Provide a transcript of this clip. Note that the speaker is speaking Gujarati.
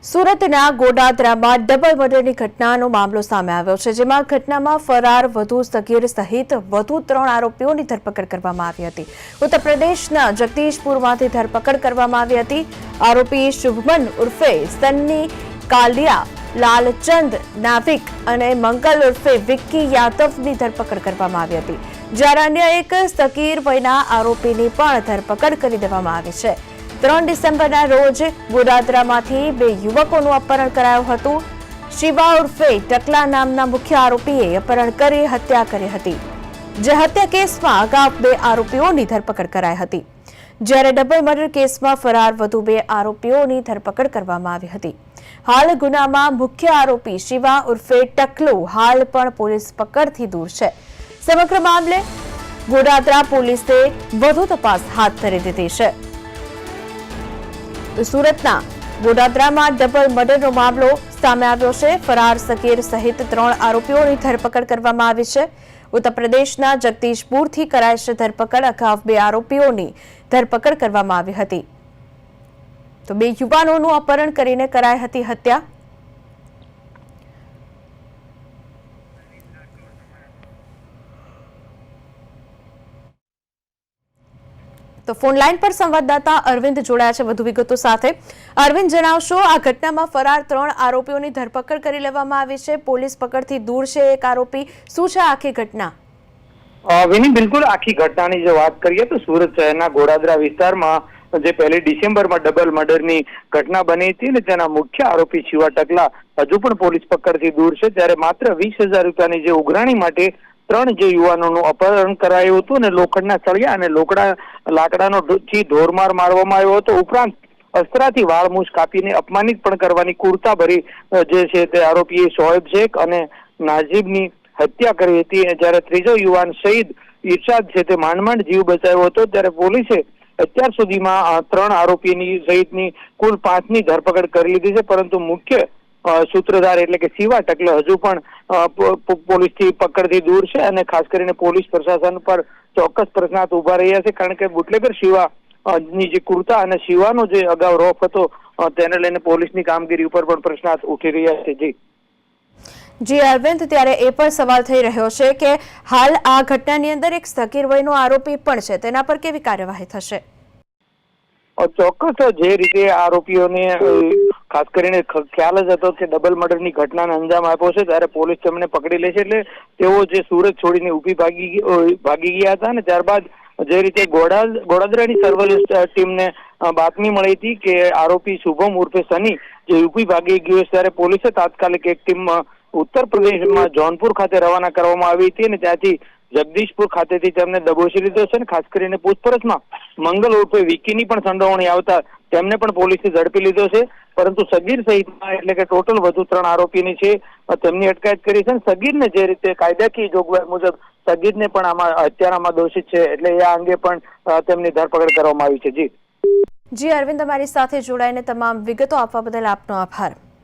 સુરતના ગોડાદરામાં ડબલ મર્ડરની ઘટનાનો મામલો સામે આવ્યો છે, જેમાં ઘટનામાં ફરાર વધુ સગીર સહિત વધુ 3 આરોપીઓની ધરપકડ કરવામાં આવી હતી. ઉત્તર પ્રદેશના જગદીશપુરમાંથી ધરપકડ કરવામાં આવી હતી. આરોપી શુભમન ઉર્ફે સન્ની કાલિયા, લાલચંદ નાવિક અને મંગલ ઉર્ફે વિક્કી યાદવની ધરપકડ કરવામાં આવી હતી, જ્યારે અન્ય એક સગીર વયના આરોપીની પણ ધરપકડ કરી દેવામાં આવી છે. 3 ડિસેમ્બરના રોજ ગોડાદરામાંથી 2 યુવકોનું અપહરણ કરાયું હતું. શિવા ઉર્ફે ટકલા નામના મુખ્ય આરોપીએ અપહરણ કરી હત્યા કરી હતી, જે હત્યા કેસમાં અગાઉ 2 આરોપીઓની ધરપકડ કરાઈ હતી, જ્યારે ડબલ મર્ડર કેસમાં ફરાર વધુ 2 આરોપીઓની ધરપકડ કરવામાં આવી હતી. હાલ ગુનામાં મુખ્ય આરોપી શિવા ઉર્ફે ટકલો હાલ પણ પોલીસ પકડથી દૂર છે. સમગ્ર મામલે ગોડાદરા પોલીસે વધુ તપાસ હાથ ધરી દીધી છે. સુરતના ગોડાદરામાં ડબલ મર્ડરનો મામલો સામે આવ્યો છે. ફરાર સગીર સહિત 3 આરોપીઓની ધરપકડ કરવામાં આવી છે. ઉત્તર પ્રદેશના જગદીશપુરથી કરાઈ છે ધરપકડ. અગાઉ 2 આરોપીઓની ધરપકડ કરવામાં આવી હતી, તો 2 યુવાનોનું અપહરણ કરીને કરાઈ હતી હત્યા. તો ફોન લાઈન પર સંવાદદાતા અરવિંદ જોડાયા છે વધુ વિગતો સાથે. અરવિંદ, જણાવશો, આ ઘટનામાં ફરાર 3 આરોપીઓની ધરપકડ કરી લેવામાં આવી છે. પોલીસ પકડથી દૂર છે એક આરોપી. શું છે આખી ઘટના? વિની, બિલકુલ આખી ઘટનાની જો વાત કરીએ તો સુરત શહેરના ગોડાદરા વિસ્તારમાં જે 1 ડિસેમ્બરમાં ડબલ મર્ડરની ઘટના બની હતી ને તેના મુખ્ય આરોપી શિવા ટકલા હજુ પણ પોલીસ પકડથી દૂર છે, ત્યારે માત્ર 20,000 રૂપિયાની જે ઉઘરાણી માટે 3 જે યુવાનોનું અપહરણ કરાયું હતું અને લોખંડના સળિયા અને લાકડાનો ઢોરમાર મારવામાં આવ્યો હતો. ઉપરાંત અસ્ત્રાથી વાળમૂછ કાપીને અપમાનિત પણ કરવાની કુર્તાભરી જે છે તે આરોપીએ શોએબ શેખ અને નાજીબની હત્યા કરી હતી. જ્યારે ત્રીજો યુવાન શહીદ ઇરશાદ છે તે માંડ જીવ બચાવ્યો હતો. ત્યારે પોલીસે અત્યાર સુધીમાં 3 આરોપીની સહિતની કુલ 5ની ધરપકડ કરી લીધી છે, પરંતુ મુખ્ય સૂત્રધાર એટલે કે શિવા ટકલો હજુ પણ પોલીસથી પકડથી દૂર છે અને ખાસ કરીને પોલીસ પ્રશાસન પર ચોક્કસ પ્રશ્નાર્થ ઉભા રહ્યા છે, કારણ કે બુટલેગર શિવા ની જે કુર્તા અને શિવાનો જે અગાઉ રોફ હતો તેને લઈને પોલીસની કામગીરી ઉપર પણ પ્રશ્નાર્થ ઉઠી રહ્યા છે. જી અરવિંદ, ત્યારે એ પણ સવાલ થઈ રહ્યો છે કે હાલ આ ઘટનાની અંદર એક સગીર વયનો આરોપી પણ છે, તેના પર કેવી કાર્યવાહી થશે? ચોક્કસ જે રીતે આરોપીઓને ખાસ કરીને ખ્યાલ જ હતો કે ડબલ મર્ડરની ઘટનાને અંજામ આપ્યો છે, ત્યારે પોલીસ તેમને પકડી લે છે. એટલે તેઓ જે સુરત છોડીને ઊભી ભાગી ગયા હતા ને ત્યારબાદ જે રીતે ગોડાદરાની સર્વેલન્સ ટીમને બાતમી મળી હતી કે આરોપી શુભમ ઉર્ફે સની જે ઊભી ભાગી ગયો છે, ત્યારે પોલીસે તાત્કાલિક એક ટીમ ઉત્તર પ્રદેશમાં જૌનપુર ખાતે રવાના કરવામાં આવી હતી અને ત્યાંથી જગદીશપુર ખાતેથી તેમને દબોચી લીધો છે. ખાસ કરીને પૂછપરછમાં મંગલ ઉર્ફે વિકીની પણ સંડોવણી આવતા તેમને પણ પોલીસે ઝડપી લીધો છે, પરંતુ સગીર સહિતમાં એટલે કે ટોટલ વધુ 3 આરોપીની છે તેમની અટકાયત કરી છે. સગીરને જે રીતે કાયદાકીય જોગવાઈ મુજબ સગીરને પણ આમાં હત્યારામાં દોષિત છે, એટલે એ અંગે પણ તેમની ધરપકડ કરવામાં આવી છે. જી અરવિંદ, અમારી સાથે જોડાઈને તમામ વિગતો આપવા બદલ આપનો આભાર.